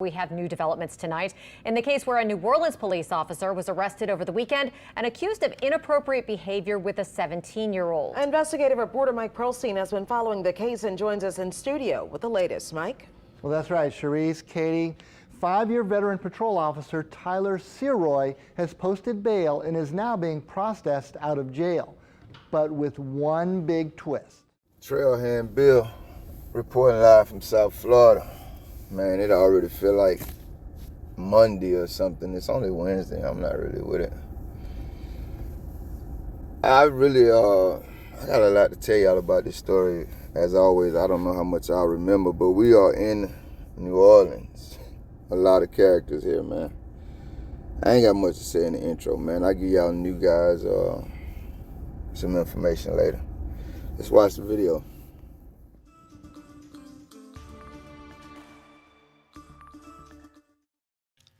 We have new developments tonight in the case where a New Orleans police officer was arrested over the weekend and accused of inappropriate behavior with a 17-year-old. Investigative reporter Mike Pearlstein has been following the case and joins us in studio with the latest. Mike? Well, that's right, Cherise, Katie. 5-year veteran patrol officer Tyler Seroy has posted bail and is now being processed out of jail, but with one big twist. Trailhand Bill reporting live from South Florida. Man, it already feel like Monday or something. It's only Wednesday. I'm not really with it. I got a lot to tell y'all about this story. As always, I don't know how much I'll remember, but we are in New Orleans. A lot of characters here, man. I ain't got much to say in the intro, man. I'll give y'all new guys some information later. Let's watch the video.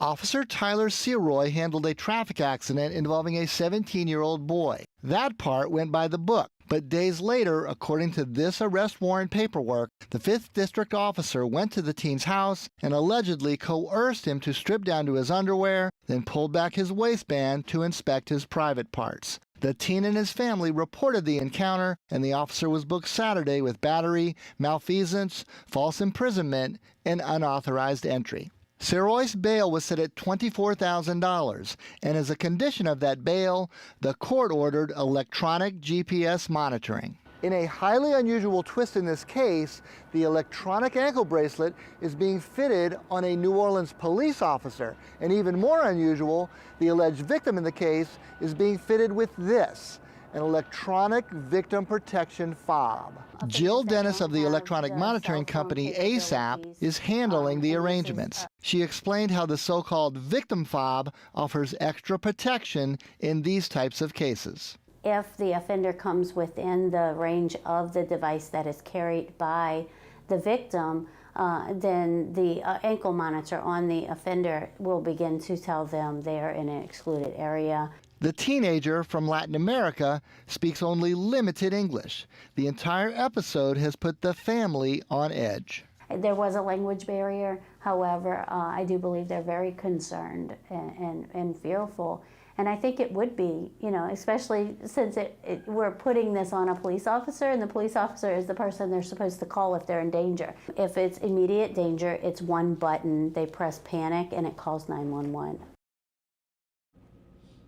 Officer Tyler Seroy handled a traffic accident involving a 17-year-old boy. That part went by the book, but days later, according to this arrest warrant paperwork, the 5th District officer went to the teen's house and allegedly coerced him to strip down to his underwear, then pulled back his waistband to inspect his private parts. The teen and his family reported the encounter, and the officer was booked Saturday with battery, malfeasance, false imprisonment, and unauthorized entry. Seroy's bail was set at $24,000, and as a condition of that bail, the court ordered electronic GPS monitoring. In a highly unusual twist in this case, the electronic ankle bracelet is being fitted on a New Orleans police officer. And even more unusual, the alleged victim in the case is being fitted with this, an electronic victim protection fob. Jill Dennis of the electronic monitoring company ASAP is handling the arrangements. She explained how the so-called victim fob offers extra protection in these types of cases. If the offender comes within the range of the device that is carried by the victim, then the ankle monitor on the offender will begin to tell them they're in an excluded area. The teenager from Latin America speaks only limited English. The entire episode has put the family on edge. There was a language barrier. However, I do believe they're very concerned and fearful. And I think it would be, especially since we're putting this on a police officer, and the police officer is the person they're supposed to call if they're in danger. If it's immediate danger, it's one button. They press panic and it calls 911.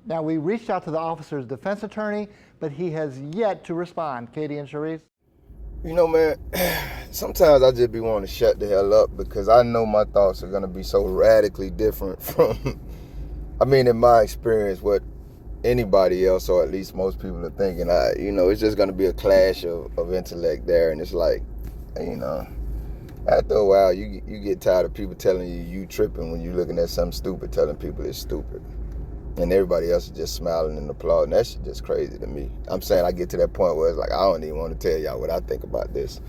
Now, we reached out to the officer's defense attorney, but he has yet to respond. Katie and Cherise? You know, man, sometimes I just be wanting to shut the hell up because I know my thoughts are going to be so radically different from, in my experience, what anybody else, or at least most people are thinking. It's just going to be a clash of intellect there. And it's like, after a while, you get tired of people telling you tripping when you're looking at something stupid, telling people it's stupid. And everybody else is just smiling and applauding. That shit just crazy to me. I'm saying I get to that point where it's like, I don't even want to tell y'all what I think about this.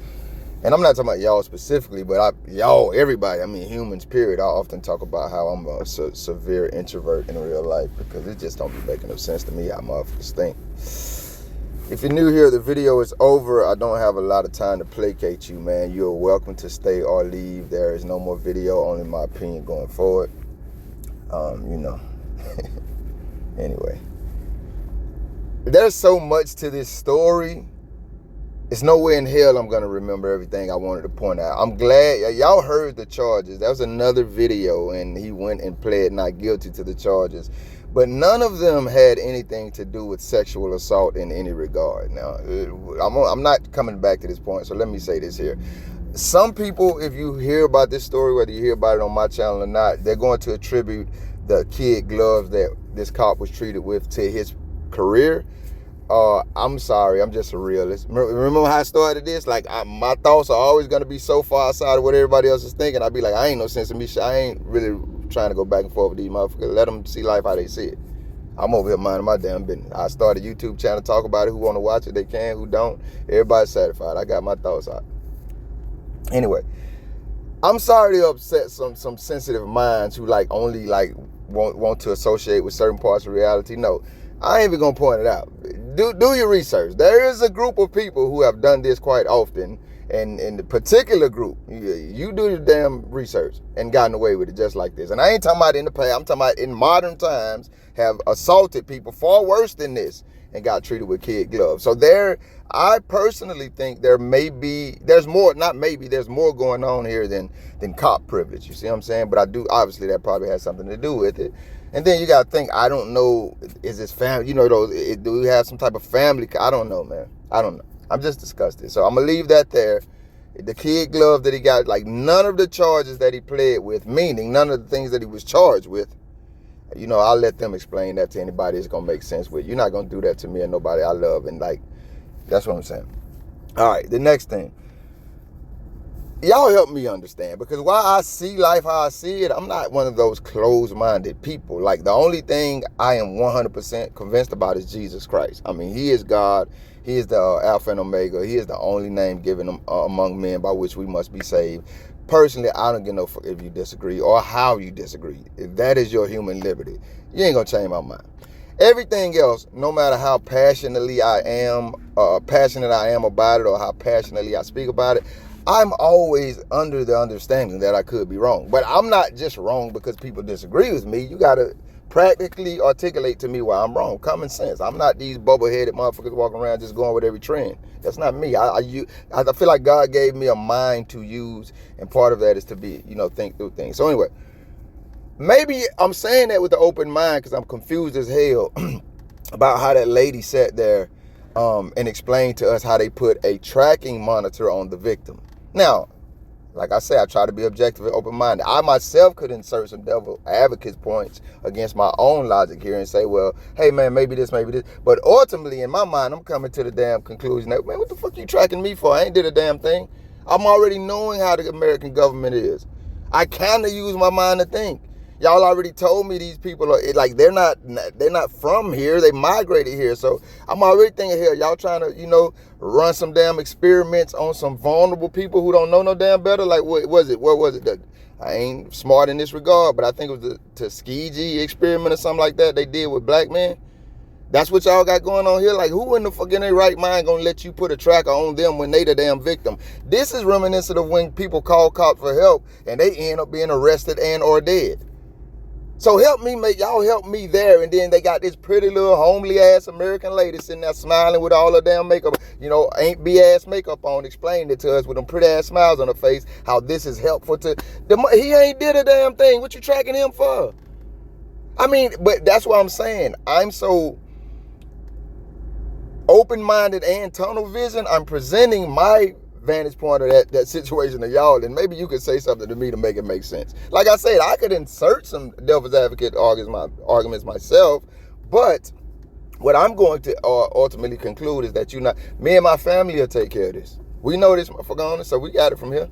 And I'm not talking about y'all specifically, but y'all, everybody, humans, period. I often talk about how I'm a severe introvert in real life because it just don't be making no sense to me how motherfuckers think. If you're new here, the video is over. I don't have a lot of time to placate you, man. You're welcome to stay or leave. There is no more video, only my opinion going forward. Anyway, there's so much to this story. It's no way in hell I'm going to remember everything I wanted to point out. I'm glad y'all heard the charges. That was another video, and he went and pled not guilty to the charges. But none of them had anything to do with sexual assault in any regard. Now, I'm not coming back to this point, so let me say this here. Some people, if you hear about this story, whether you hear about it on my channel or not, they're going to attribute the kid gloves that this cop was treated with to his career. I'm sorry, I'm just a realist. Remember how I started this? Like, my thoughts are always going to be so far outside of what everybody else is thinking. I'd be like, I ain't no sense in me. I ain't really trying to go back and forth with these motherfuckers. Let them see life how they see it. I'm over here minding my damn business. I started a YouTube channel, talk about it. Who want to watch it, they can. Who don't, everybody's satisfied. I got my thoughts out. Anyway, I'm sorry to upset some sensitive minds who only want to associate with certain parts of reality. No, I ain't even gonna point it out. Do your research. There is a group of people who have done this quite often, And in the particular group, you do your damn research and gotten away with it just like this. And I ain't talking about in the past, I'm talking about in modern times have assaulted people far worse than this and got treated with kid gloves. So I personally think there's more going on here than cop privilege. You see what I'm saying? But obviously that probably has something to do with it. And then you got to think, I don't know, is this family, do we have some type of family? I don't know, man. I don't know. I'm just disgusted. So I'm going to leave that there. The kid glove that he got, like none of the charges that he pled with, meaning none of the things that he was charged with, I'll let them explain that to anybody it's going to make sense with. You're not going to do that to me and nobody I love. And that's what I'm saying. All right, the next thing. Y'all help me understand, because while I see life how I see it, I'm not one of those closed-minded people. Like, the only thing I am 100% convinced about is Jesus Christ. I mean, he is God. He is the Alpha and Omega. He is the only name given among men by which we must be saved. Personally, I don't give no fuck if you disagree or how you disagree. If that is your human liberty, you ain't gonna change my mind. Everything else, no matter how passionate I am about it or how passionately I speak about it, I'm always under the understanding that I could be wrong. But I'm not just wrong because people disagree with me. You got to practically articulate to me why I'm wrong. Common sense. I'm not these bubble-headed motherfuckers walking around just going with every trend. That's not me. I feel like God gave me a mind to use, and part of that is to be, think through things. So anyway, maybe I'm saying that with an open mind because I'm confused as hell about how that lady sat there and explained to us how they put a tracking monitor on the victim. Now, like I said, I try to be objective and open-minded. I myself could insert some devil advocate's points against my own logic here and say, well, hey, man, maybe this, maybe this. But ultimately, in my mind, I'm coming to the damn conclusion that, man, what the fuck you tracking me for? I ain't did a damn thing. I'm already knowing how the American government is. I kind of use my mind to think. Y'all already told me these people are like, they're not from here. They migrated here. So I'm already thinking, here, y'all trying to, run some damn experiments on some vulnerable people who don't know no damn better. Like, what was it? I ain't smart in this regard, but I think it was the Tuskegee experiment or something like that they did with black men. That's what y'all got going on here. Like, who in the fuck in their right mind gonna let you put a tracker on them when they the damn victim? This is reminiscent of when people call cops for help and they end up being arrested and or dead. So help me there. And then they got this pretty little homely ass American lady sitting there smiling with all her damn makeup, ain't ass makeup on, explaining it to us with them pretty ass smiles on her face, how this is helpful to he ain't did a damn thing. What you tracking him for? I mean, but that's what I'm saying. I'm so open-minded and tunnel vision. I'm presenting my vantage point of that situation to y'all, and maybe you could say something to me to make it make sense. Like I said, I could insert some devil's advocate arguments myself, but what I'm going to ultimately conclude is that me and my family will take care of this. We know this motherfucker on it, so we got it from here.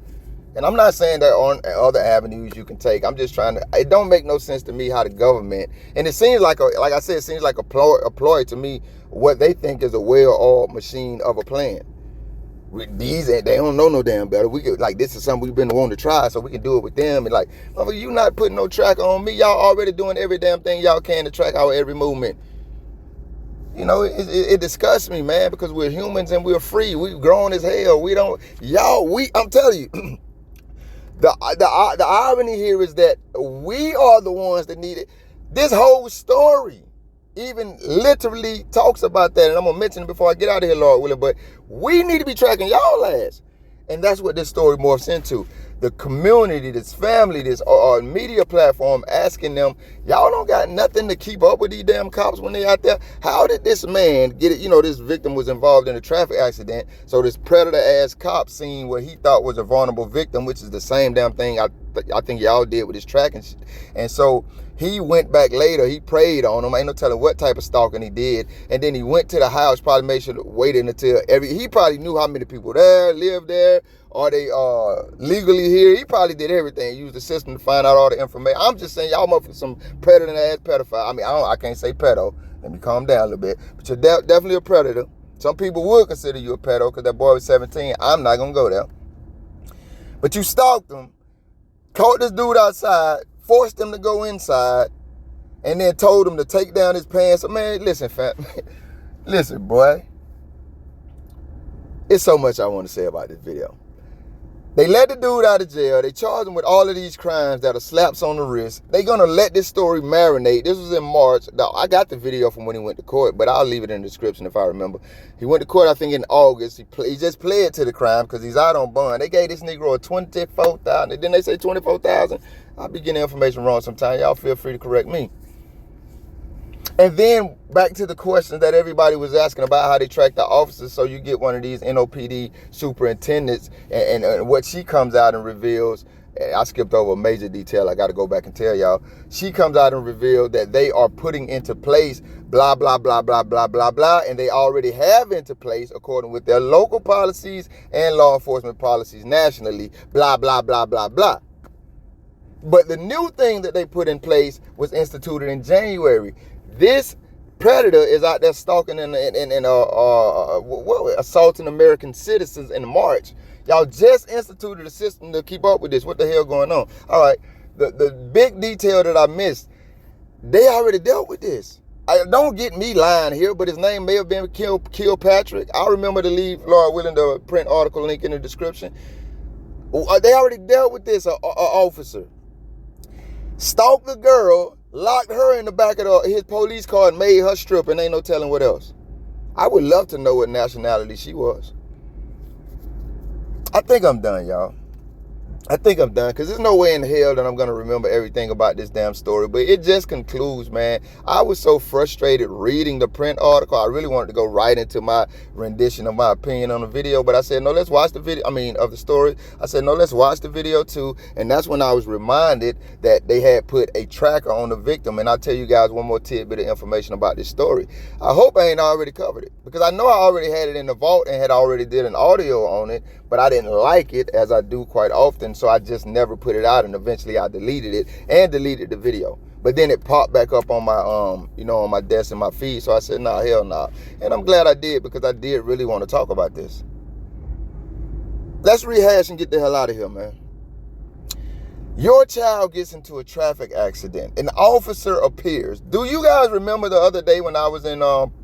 And I'm not saying there aren't other avenues you can take. I'm just trying to, it don't make no sense to me how the government, and it seems like it seems like a ploy to me, what they think is a well-oiled machine of a plan. They don't know no damn better. We could, this is something we've been wanting to try, so we can do it with them. And you not putting no tracker on me. Y'all already doing every damn thing y'all can to track our every movement. It disgusts me, man, because we're humans and we're free. We've grown as hell. I'm telling you, the irony here is that we are the ones that need it. This whole story even literally talks about that, and I'm gonna mention it before I get out of here, Lord willing, but we need to be tracking y'all ass. And that's what this story morphs into. The community, this family, this media platform asking them, y'all don't got nothing to keep up with these damn cops when they out there? How did this man get it? This victim was involved in a traffic accident, so this predator-ass cop seen what he thought was a vulnerable victim, which is the same damn thing I think y'all did with this tracking shit. And so he went back later, he preyed on him, ain't no telling what type of stalking he did, and then he went to the house, probably made sure to wait until he probably knew how many people there, lived there, are they legally here. He probably did everything, used the system to find out all the information. I'm just saying, y'all motherfuckers some predator-ass pedophile. I mean, I can't say pedo, let me calm down a little bit, but you're definitely a predator. Some people would consider you a pedo because that boy was 17. I'm not gonna go there. But you stalked him, caught this dude outside, forced him to go inside, and then told him to take down his pants. Man, listen, fam. Listen, boy. It's so much I want to say about this video. They let the dude out of jail. They charge him with all of these crimes that are slaps on the wrist. They're going to let this story marinate. This was in March. Now, I got the video from when he went to court, but I'll leave it in the description if I remember. He went to court, I think, in August. He just pled to the crime because he's out on bond. They gave this Negro a $24,000. Didn't they say $24,000? I'll be getting the information wrong sometimes. Y'all feel free to correct me. And then back to the question that everybody was asking about how they track the officers. So you get one of these NOPD superintendents and what she comes out and reveals. I skipped over a major detail. I got to go back and tell y'all. She comes out and revealed that they are putting into place blah, blah, blah, blah, blah, blah, blah. And they already have into place, according with their local policies and law enforcement policies nationally, blah, blah, blah, blah, blah. But the new thing that they put in place was instituted in January. This predator is out there stalking and assaulting American citizens in March. Y'all just instituted a system to keep up with this. What the hell going on? All right, the big detail that I missed, they already dealt with this. Don't get me lying here, but his name may have been Kilpatrick. I remember to leave Lord willing the print article link in the description. They already dealt with this, officer. Stalked the girl, locked her in the back of his police car and made her strip, and ain't no telling what else. I would love to know what nationality she was. I think I'm done, y'all. I think I'm done because there's no way in hell that I'm going to remember everything about this damn story. But it just concludes, man. I was so frustrated reading the print article. I really wanted to go right into my rendition of my opinion on the video. But I said, no, let's watch the video. Of the story. I said, no, let's watch the video too. And that's when I was reminded that they had put a tracker on the victim. And I'll tell you guys one more tidbit of information about this story. I hope I ain't already covered it because I know I already had it in the vault and had already did an audio on it. But I didn't like it, as I do quite often, so I just never put it out, and eventually I deleted it and deleted the video. But then it popped back up on my on my desk and my feed, so I said, nah, hell nah. And I'm glad I did because I did really want to talk about this. Let's rehash and get the hell out of here, man. Your child gets into a traffic accident. An officer appears. Do you guys remember the other day when I was in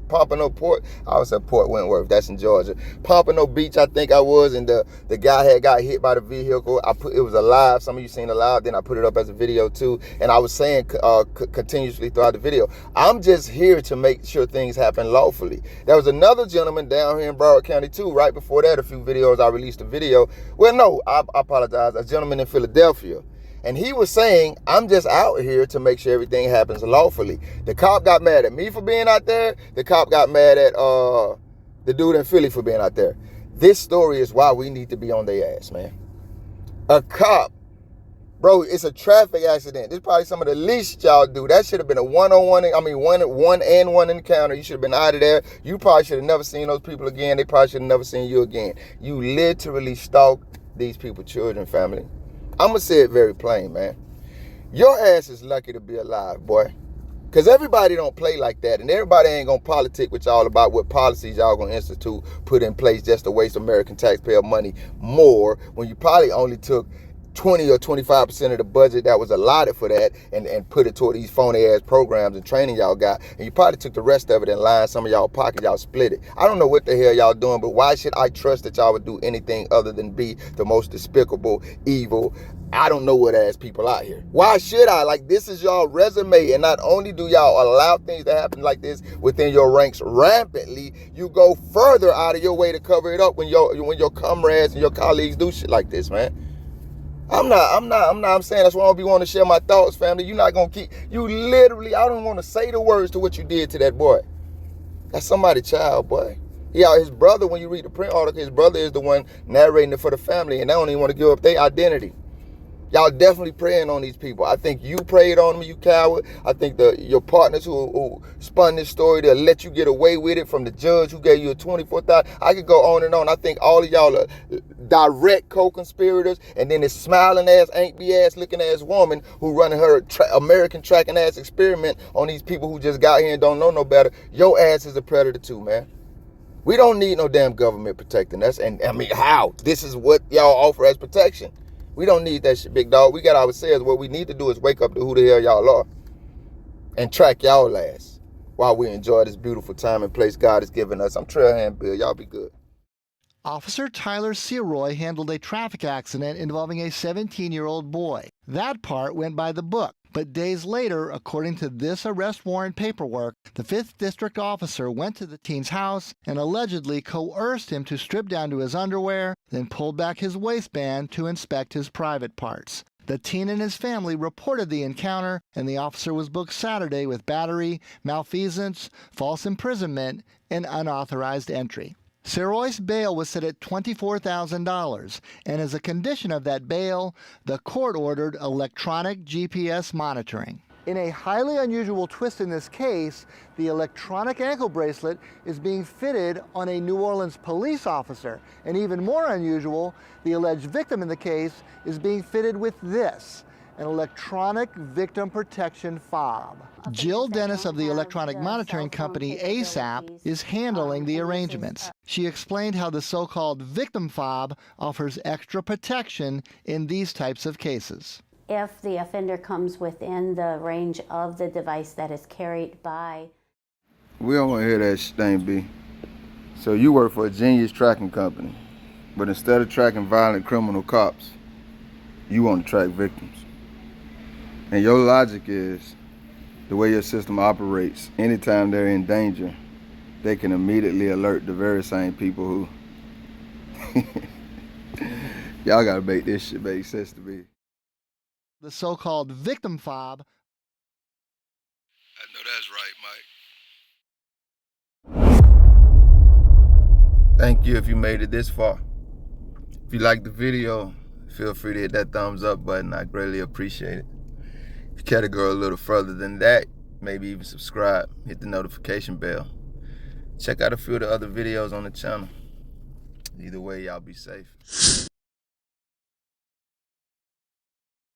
Pompano Port? I was at Port Wentworth. That's in Georgia. Pompano Beach, I think I was, and the guy had got hit by the vehicle. It was alive. Some of you seen it live. Then I put it up as a video too. And I was saying continuously throughout the video, I'm just here to make sure things happen lawfully. There was another gentleman down here in Broward County too. Right before that, a few videos, I released a video. Well, no, I apologize. A gentleman in Philadelphia. And he was saying, I'm just out here to make sure everything happens lawfully. The cop got mad at me for being out there. The cop got mad at the dude in Philly for being out there. This story is why we need to be on their ass, man. A cop, bro, it's a traffic accident. This is probably some of the least y'all do. That should have been a one-on-one encounter. You should have been out of there. You probably should have never seen those people again. They probably should have never seen you again. You literally stalked these people's children, family. I'm going to say it very plain, man. Your ass is lucky to be alive, boy. Because everybody don't play like that. And everybody ain't going to politic with y'all about what policies y'all going to institute, put in place just to waste American taxpayer money more when you probably only took 20 or 25% of the budget that was allotted for that and put it toward these phony ass programs and training y'all got. And you probably took the rest of it and lined some of y'all pockets, y'all split it. I don't know what the hell y'all doing, but why should I trust that y'all would do anything other than be the most despicable, evil, I don't know what ass people out here? Why should I? Like, this is y'all resume, and not only do y'all allow things to happen like this within your ranks rampantly, you go further out of your way to cover it up when your comrades and your colleagues do shit like this, man. I'm saying that's why I don't be wanting to share my thoughts, family. You're not going to keep, you literally, I don't want to say the words to what you did to that boy. That's somebody's child, boy. Yeah, his brother, when you read the print article, his brother is the one narrating it for the family, and they don't even want to give up their identity. Y'all definitely praying on these people. I think you prayed on them, you coward. I think your partners who spun this story, they'll let you get away with it, from the judge who gave you a $24,000. I could go on and on. I think all of y'all are direct co-conspirators, and then this smiling ass, ain't be ass looking ass woman who running her American tracking ass experiment on these people who just got here and don't know no better. Your ass is a predator too, man. We don't need no damn government protecting us. And I mean, how? This is what y'all offer as protection. We don't need that shit, big dog. We got ourselves. What we need to do is wake up to who the hell y'all are and track y'all ass while we enjoy this beautiful time and place God has given us. I'm Trailhand Bill. Y'all be good. Officer Tyler Seroy handled a traffic accident involving a 17-year-old boy. That part went by the book. But days later, according to this arrest warrant paperwork, the 5th District officer went to the teen's house and allegedly coerced him to strip down to his underwear, then pulled back his waistband to inspect his private parts. The teen and his family reported the encounter, and the officer was booked Saturday with battery, malfeasance, false imprisonment, and unauthorized entry. Seroy's bail was set at $24,000, and as a condition of that bail, the court ordered electronic GPS monitoring. In a highly unusual twist in this case, the electronic ankle bracelet is being fitted on a New Orleans police officer. And even more unusual, the alleged victim in the case is being fitted with this, an electronic victim protection fob. Jill Dennis of the electronic monitoring company ASAP is handling the arrangements. She explained how the so-called victim fob offers extra protection in these types of cases. If the offender comes within the range of the device that is carried by. We don't want to hear that thing, B. So you work for a genius tracking company, but instead of tracking violent criminal cops, you want to track victims. And your logic is, the way your system operates, anytime they're in danger, they can immediately alert the very same people who... Y'all gotta make this shit make sense to me. The so-called victim fob. I know that's right, Mike. Thank you if you made it this far. If you liked the video, feel free to hit that thumbs up button. I greatly appreciate it. If you care to go a little further than that, maybe even subscribe, hit the notification bell. Check out a few of the other videos on the channel. Either way, y'all be safe.